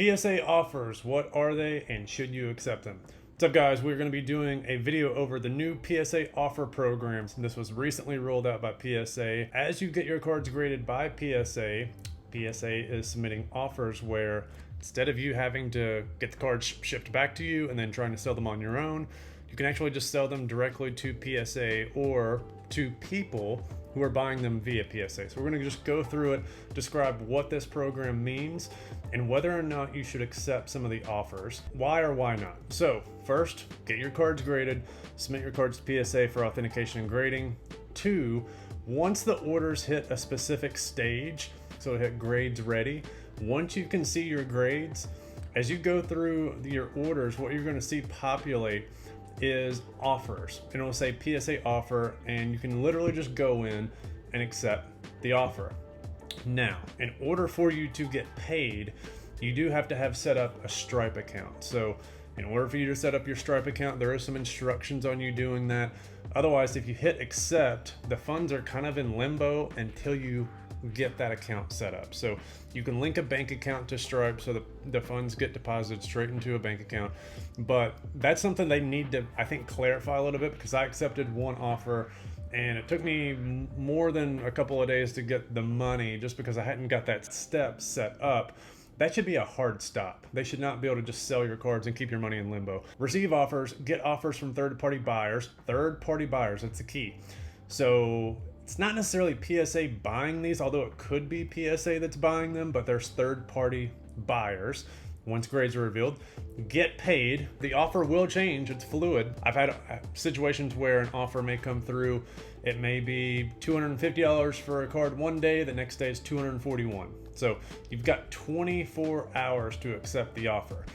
PSA offers, what are they and should you accept them? What's up guys, we're going to be doing a video over the new PSA offer programs. This was recently rolled out by PSA. As you get your cards graded by PSA, PSA is submitting offers where instead of you having to get the cards shipped back to you and then trying to sell them on your own, you can actually just sell them directly to PSA or to people who are buying them via PSA. So we're going to just go through it, describe what this program means, and whether or not you should accept some of the offers. Why or why not? So first, get your cards graded, submit your cards to PSA for authentication and grading. 2, once the orders hit a specific stage, so hit grades ready, once you can see your grades, as you go through your orders, what you're going to see populate is offers, and it will say PSA offer, and you can literally just go in and accept the offer. Now, in order for you to get paid, you do have to have set up a Stripe account. So in order for you to set up your Stripe account, there are some instructions on you doing that. Otherwise, if you hit accept, the funds are kind of in limbo until you get that account set up. So you can link a bank account to Stripe so the funds get deposited straight into a bank account. But that's something they need to, I think, clarify a little bit, because I accepted one offer and it took me more than a couple of days to get the money just because I hadn't got that step set up. That should be a hard stop. They should not be able to just sell your cards and keep your money in limbo. Receive offers, get offers from third-party buyers. Third-party buyers, that's the key. So it's not necessarily PSA buying these, although it could be PSA that's buying them, but there's third-party buyers. Once grades are revealed, get paid. The offer will change, it's fluid. I've had situations where an offer may come through. It may be $250 for a card one day, the next day is $241. So you've got 24 hours to accept the offer.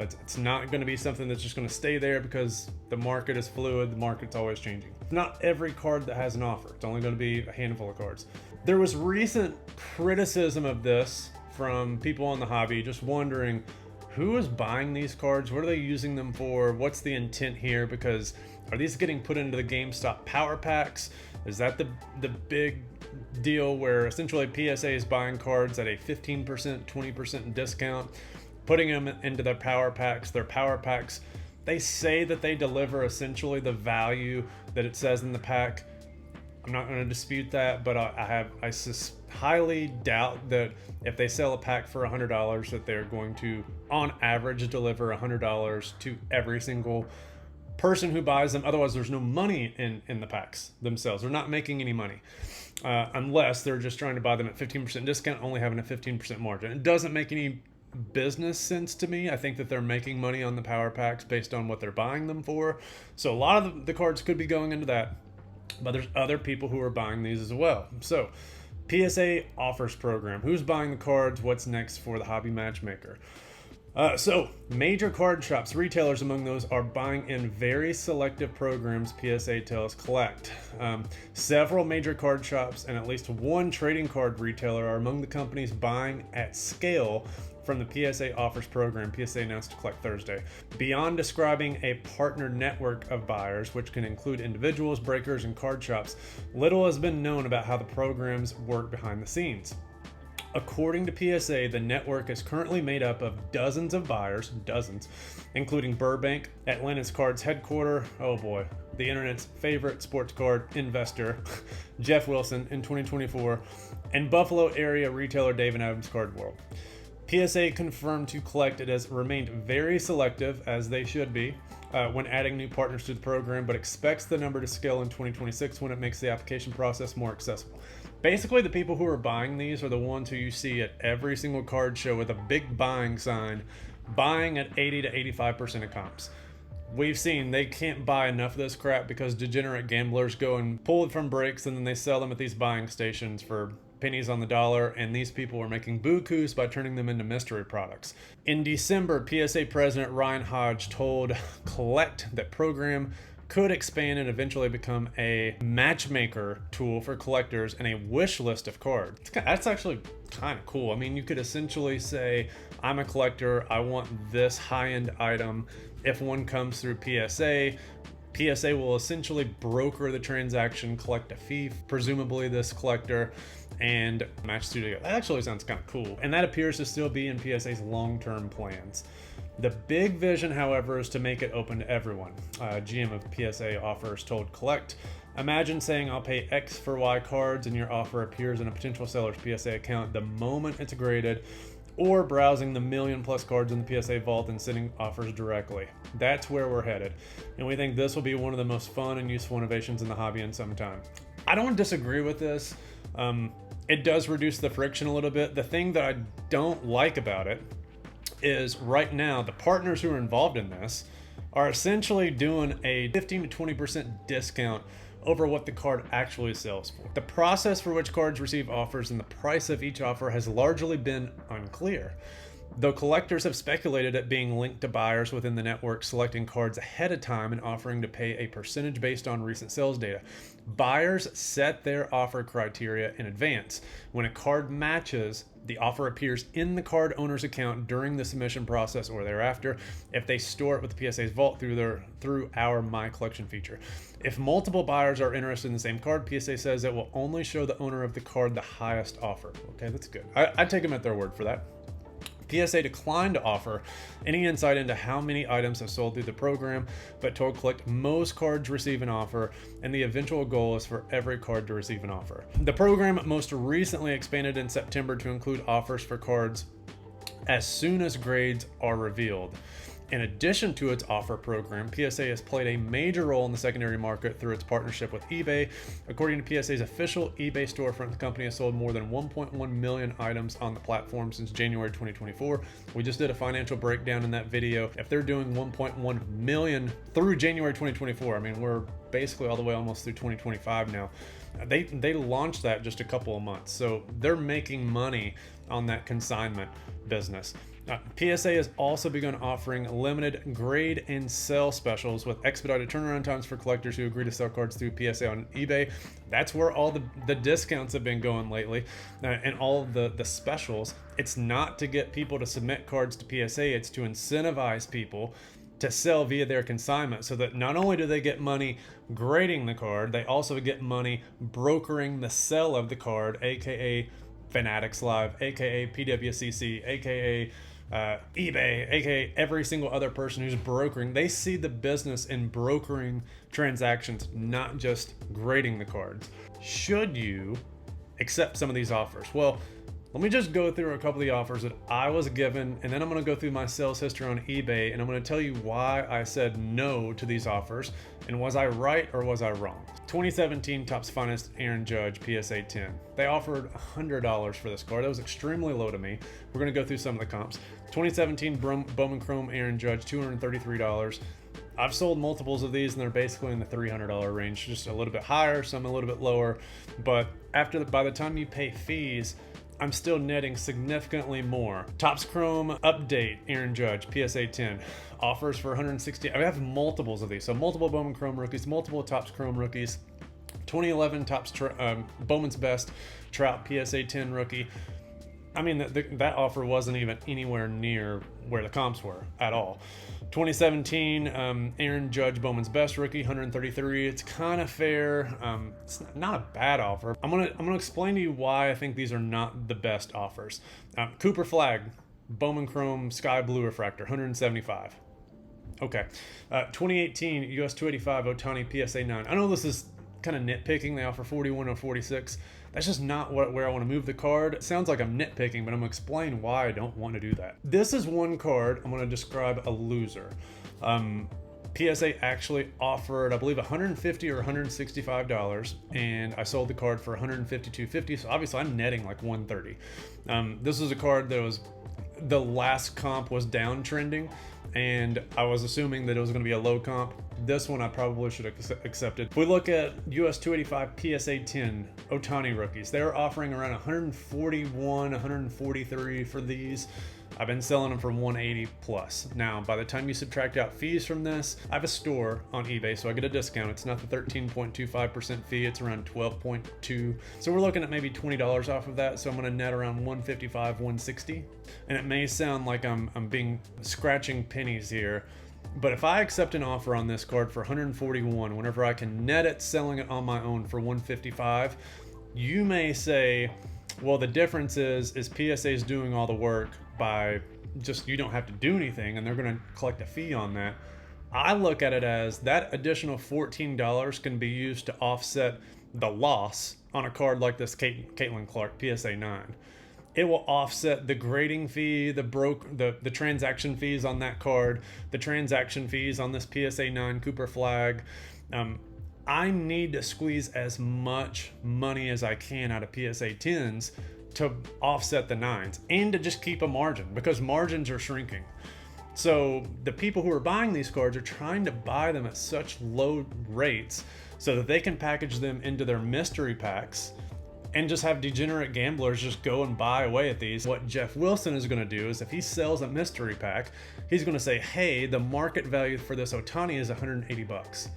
It's not going to be something that's just going to stay there because the market is fluid, the market's always changing. Not every card that has an offer, it's only going to be a handful of cards. There was recent criticism of this from people in the hobby, just wondering who is buying these cards, what are they using them for, what's the intent here, because are these getting put into the GameStop power packs? Is that the big deal where essentially PSA is buying cards at a 15%, 20% discount, putting them into their power packs? Their power packs, they say that they deliver essentially the value that it says in the pack. I'm not going to dispute that, but I highly doubt that if they sell a pack for $100 that they're going to, on average, deliver $100 to every single person who buys them. Otherwise, there's no money in the packs themselves. They're not making any money unless they're just trying to buy them at 15% discount, only having a 15% margin. It doesn't make any business sense to me. I think that they're making money on the power packs based on what they're buying them for. So a lot of the cards could be going into that, but there's other people who are buying these as well. So PSA offers program, who's buying the cards, what's next for the hobby matchmaker? So major card shops, retailers among those, are buying in very selective programs PSA tells collect. Several major card shops and at least one trading card retailer are among the companies buying at scale from the PSA offers program PSA announced to collect Thursday. Beyond describing a partner network of buyers, which can include individuals, breakers, and card shops, little has been known about how the programs work behind the scenes. According to PSA, the network is currently made up of dozens of buyers, including Burbank, Atlanta's cards headquarter, oh boy, the internet's favorite sports card investor, Jeff Wilson in 2024, and Buffalo area retailer Dave & Adams Card World. PSA confirmed to collect it has remained very selective, as they should be, when adding new partners to the program, but expects the number to scale in 2026 when it makes the application process more accessible. Basically, the people who are buying these are the ones who you see at every single card show with a big buying sign, buying at 80 to 85% of comps. We've seen they can't buy enough of this crap because degenerate gamblers go and pull it from breaks and then they sell them at these buying stations for pennies on the dollar, and these people are making bukus by turning them into mystery products. In December, PSA President Ryan Hodge told Collect that program could expand and eventually become a matchmaker tool for collectors and a wish list of cards. That's actually kind of cool. I mean, you could essentially say, I'm a collector, I want this high-end item. If one comes through PSA, PSA will essentially broker the transaction, collect a fee, presumably this collector, and match two together. That actually sounds kind of cool. And that appears to still be in PSA's long-term plans. The big vision, however, is to make it open to everyone. GM of PSA offers told Collect, imagine saying I'll pay X for Y cards and your offer appears in a potential seller's PSA account the moment it's graded, or browsing the million-plus cards in the PSA vault and sending offers directly. That's where we're headed, and we think this will be one of the most fun and useful innovations in the hobby in some time. I don't disagree with this. It does reduce the friction a little bit. The thing that I don't like about it is right now the partners who are involved in this are essentially doing a 15 to 20% discount over what the card actually sells for. The process for which cards receive offers and the price of each offer has largely been unclear, though collectors have speculated at being linked to buyers within the network selecting cards ahead of time and offering to pay a percentage based on recent sales data. Buyers set their offer criteria in advance. When a card matches, the offer appears in the card owner's account during the submission process or thereafter if they store it with the PSA's vault through our My Collection feature. If multiple buyers are interested in the same card, PSA says it will only show the owner of the card the highest offer. Okay, that's good. I take them at their word for that. PSA declined to offer any insight into how many items have sold through the program, but told Collect most cards receive an offer, and the eventual goal is for every card to receive an offer. The program most recently expanded in September to include offers for cards as soon as grades are revealed. In addition to its offer program, PSA has played a major role in the secondary market through its partnership with eBay. According to PSA's official eBay storefront, the company has sold more than 1.1 million items on the platform since January 2024. We just did a financial breakdown in that video. If they're doing 1.1 million through January 2024, I mean, we're basically all the way almost through 2025 now. They launched that just a couple of months, so they're making money on that consignment business. PSA has also begun offering limited grade and sell specials with expedited turnaround times for collectors who agree to sell cards through PSA on eBay. That's where all the discounts have been going lately, and all the specials. It's not to get people to submit cards to PSA, it's to incentivize people to sell via their consignment, so that not only do they get money grading the card, they also get money brokering the sale of the card, aka Fanatics Live, aka PWCC, aka eBay, aka every single other person who's brokering. They see the business in brokering transactions, not just grading the cards. Should you accept some of these offers? Well, let me just go through a couple of the offers that I was given, and then I'm going to go through my sales history on eBay, and I'm going to tell you why I said no to these offers, and was I right or was I wrong? 2017 Topps Finest Aaron Judge PSA 10. They offered $100 for this card. That was extremely low to me. We're going to go through some of the comps. 2017 Bowman Chrome Aaron Judge, $233. I've sold multiples of these, and they're basically in the $300 range, just a little bit higher, some a little bit lower, but by the time you pay fees, I'm still netting significantly more. Topps Chrome Update Aaron Judge PSA 10 offers for $160. I have multiples of these, so multiple Bowman Chrome rookies, multiple Topps Chrome rookies. 2011 Topps Bowman's Best Trout PSA 10 rookie. I mean, that offer wasn't even anywhere near where the comps were at all. 2017 Aaron Judge Bowman's Best rookie, 133. It's kind of fair. It's not a bad offer. I'm gonna explain to you why I think these are not the best offers. Cooper Flag Bowman Chrome Sky Blue Refractor, 175. Okay. 2018 US 285 Ohtani PSA 9. I know this is kind of nitpicking. They offer 41 or 46. That's just not where I want to move the card. It sounds like I'm nitpicking, but I'm going to explain why I don't want to do that. This is one card I'm going to describe a loser. PSA actually offered, I believe, $150 or $165, and I sold the card for $152.50, so obviously I'm netting like $130. This is a card that was, the last comp was downtrending, and I was assuming that it was going to be a low comp. This one I probably should have accepted. If we look at US 285 PSA 10 Ohtani rookies, they're offering around 141, 143 for these. I've been selling them for 180 plus. Now, by the time you subtract out fees from this, I have a store on eBay, so I get a discount. It's not the 13.25% fee, it's around 12.2. So we're looking at maybe $20 off of that. So I'm gonna net around 155, 160. And it may sound like I'm scratching pennies here, But if I accept an offer on this card for 141, whenever I can net it selling it on my own for 155, you may say, well, the difference is PSA is doing all the work by just, you don't have to do anything and they're going to collect a fee on that. I look at it as that additional $14 can be used to offset the loss on a card like this Caitlin Clark PSA 9. It will offset the grading fee, the transaction fees on that card, the transaction fees on this PSA 9 Cooper Flag. I need to squeeze as much money as I can out of PSA 10s to offset the 9s and to just keep a margin, because margins are shrinking. So the people who are buying these cards are trying to buy them at such low rates so that they can package them into their mystery packs and just have degenerate gamblers just go and buy away at these. What Jeff Wilson is going to do is, if he sells a mystery pack, he's going to say, hey, the market value for this Ohtani is 180 bucks.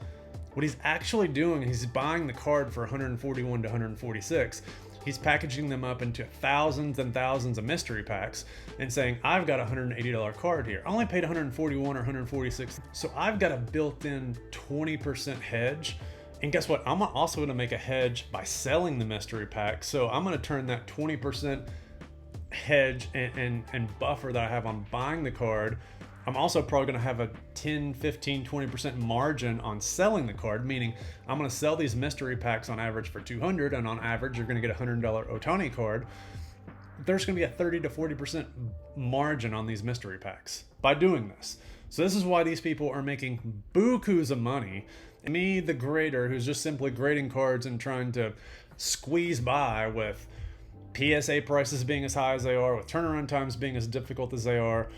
What he's actually doing, he's buying the card for 141 to 146. He's packaging them up into thousands and thousands of mystery packs and saying, I've got a $180 card here. I only paid 141 or 146. So I've got a built-in 20% hedge. And guess what? I'm also going to make a hedge by selling the mystery pack. So I'm going to turn that 20% hedge and buffer that I have on buying the card. I'm also probably going to have a 10, 15, 20% margin on selling the card, meaning I'm going to sell these mystery packs on average for $200, and on average you're going to get a $100 Ohtani card. There's going to be a 30 to 40% margin on these mystery packs by doing this. So this is why these people are making bukus of money. Me, the grader, who's just simply grading cards and trying to squeeze by with PSA prices being as high as they are, with turnaround times being as difficult as they are,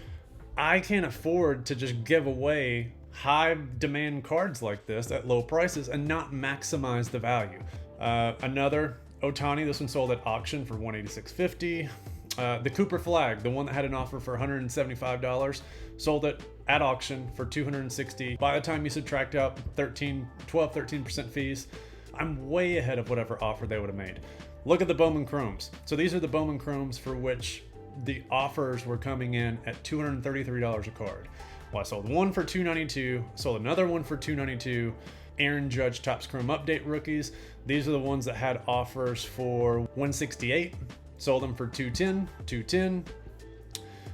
I can't afford to just give away high demand cards like this at low prices and not maximize the value. Another Ohtani, this one sold at auction for $186.50. The Cooper Flag, the one that had an offer for $175, sold it at auction for $260. By the time you subtract out 13% fees, I'm way ahead of whatever offer they would have made. Look at the Bowman Chromes. So these are the Bowman Chromes for which the offers were coming in at $233 a card. Well, I sold one for $292, sold another one for $292. Aaron Judge Topps Chrome Update rookies. These are the ones that had offers for $168. Sold them for $210.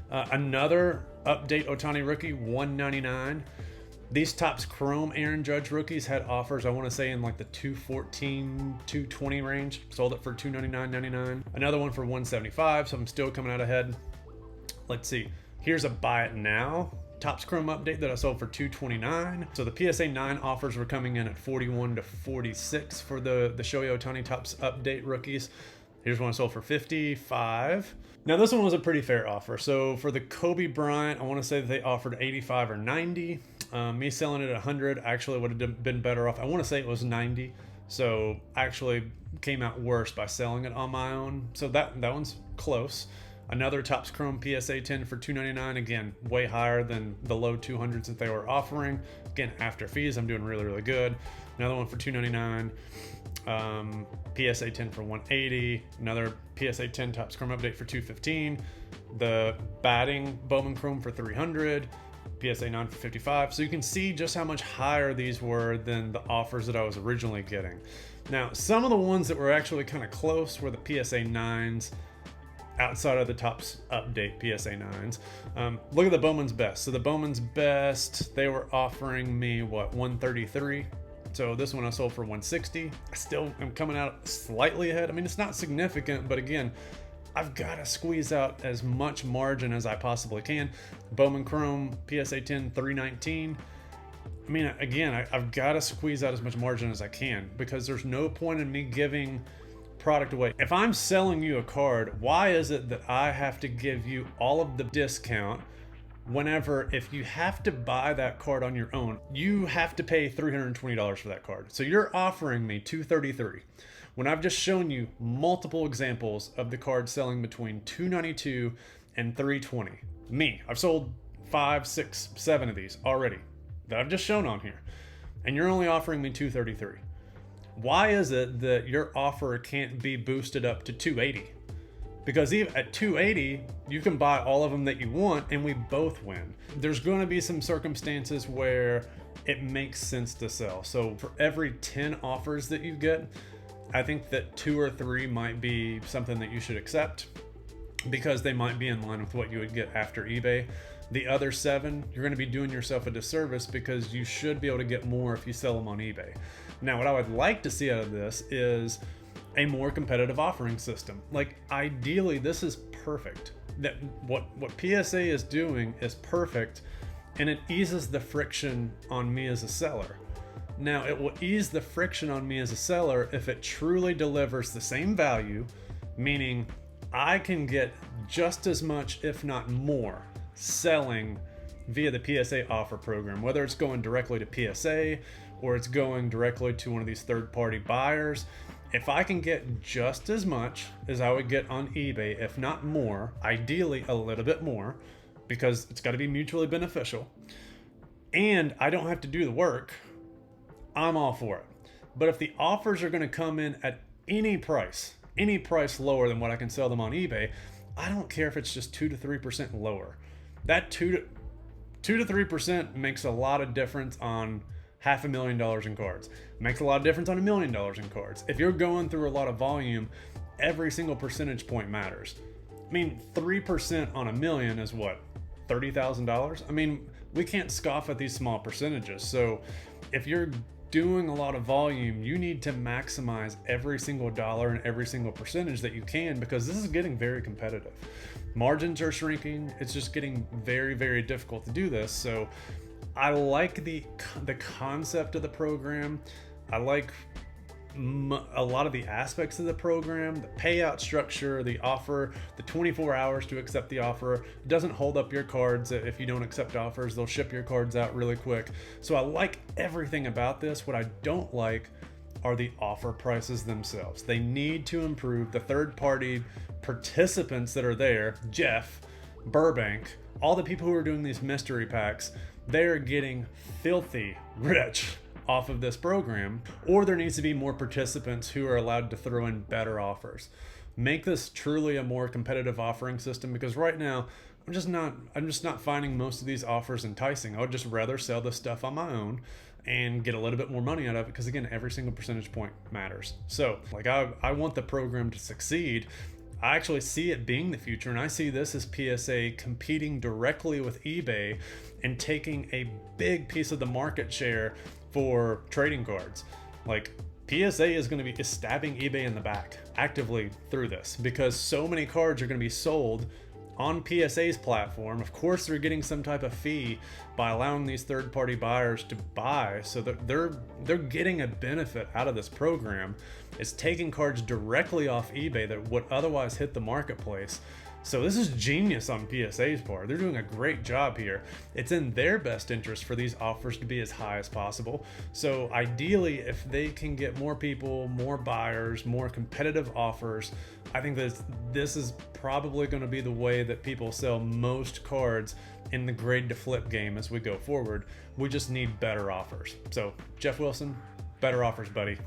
Another Update Ohtani rookie, $199. These Topps Chrome Aaron Judge rookies had offers, I want to say, in like the $214, $220 range. Sold it for $299.99. Another one for $175, so I'm still coming out ahead. Let's see. Here's a buy it now Topps Chrome Update that I sold for $229. So the PSA 9 offers were coming in at 41 to 46 for the Shohei Ohtani Topps Update rookies. Here's one I sold for $55. Now this one was a pretty fair offer. So for the Kobe Bryant, I want to say that they offered 85 or 90. Me selling it at 100 actually would have been better off. I want to say it was 90. So actually came out worse by selling it on my own. So that one's close. Another Topps Chrome PSA 10 for $299. Again, way higher than the low 200s that they were offering. Again, after fees, I'm doing really, really good. Another one for $299. PSA 10 for $180. Another PSA 10 Topps Chrome Update for $215. The batting Bowman Chrome for $300. PSA 9 for $55. So you can see just how much higher these were than the offers that I was originally getting. Now, some of the ones that were actually kind of close were the PSA 9s outside of the Topps Update PSA 9s. Look at the Bowman's Best. So the Bowman's Best, they were offering me, what, $133? So this one I sold for $160. I still am coming out slightly ahead. I mean, it's not significant, but again, I've got to squeeze out as much margin as I possibly can. Bowman Chrome PSA 10 $319. I mean, again, I've got to squeeze out as much margin as I can, because there's no point in me giving product away. If I'm selling you a card, why is it that I have to give you all of the discount whenever, if you have to buy that card on your own, you have to pay $320 for that card? So you're offering me $233 when I've just shown you multiple examples of the card selling between $292 and $320. I've sold 5, 6, 7 of these already that I've just shown on here, and you're only offering me $233. Why is it that your offer can't be boosted up to $280? because even at 280, you can buy all of them that you want and we both win. There's going to be some circumstances where it makes sense to sell. So for every 10 offers that you get, I think that 2 or 3 might be something that you should accept because they might be in line with what you would get after eBay. The other 7, you're going to be doing yourself a disservice because you should be able to get more if you sell them on eBay. Now, what I would like to see out of this is a more competitive offering system. Like, ideally, this is perfect. That what PSA is doing is perfect, and it eases the friction on me as a seller. Now, it will ease the friction on me as a seller if it truly delivers the same value, meaning I can get just as much, if not more, selling via the PSA offer program, whether it's going directly to PSA or it's going directly to one of these third-party buyers. If I can get just as much as I would get on eBay, if not more, ideally a little bit more, because it's got to be mutually beneficial, and I don't have to do the work, I'm all for it. But if the offers are going to come in at any price lower than what I can sell them on eBay, I don't care if it's just 2 to 3% lower. That 2 to 3% makes a lot of difference on $500,000 in cards. Makes a lot of difference on $1 million in cards. If you're going through a lot of volume, every single percentage point matters. I mean, 3% on $1 million is what, $30,000? I mean, we can't scoff at these small percentages. So if you're doing a lot of volume, you need to maximize every single dollar and every single percentage that you can, because this is getting very competitive. Margins are shrinking. It's just getting very, very difficult to do this. So I like the concept of the program. I like a lot of the aspects of the program, the payout structure, the offer, the 24 hours to accept the offer. It doesn't hold up your cards. If you don't accept offers, they'll ship your cards out really quick. So I like everything about this. What I don't like are the offer prices themselves. They need to improve. The third-party participants that are there, Jeff, Burbank, all the people who are doing these mystery packs, they're getting filthy rich off of this program, or there needs to be more participants who are allowed to throw in better offers. Make this truly a more competitive offering system, because right now I'm just not finding most of these offers enticing. I would just rather sell this stuff on my own and get a little bit more money out of it, because again, every single percentage point matters. So like I want the program to succeed. I actually see it being the future, and I see this as PSA competing directly with eBay and taking a big piece of the market share for trading cards. Like, PSA is going to be stabbing eBay in the back actively through this, because so many cards are going to be sold on PSA's platform. Of course, they're getting some type of fee by allowing these third-party buyers to buy, so that they're getting a benefit out of this program. It's taking cards directly off eBay that would otherwise hit the marketplace. So this is genius on PSA's part. They're doing a great job here. It's in their best interest for these offers to be as high as possible. So ideally, if they can get more people, more buyers, more competitive offers, I think that this is probably going to be the way that people sell most cards in the grade to flip game as we go forward. We just need better offers. So Jeff Wilson, better offers, buddy.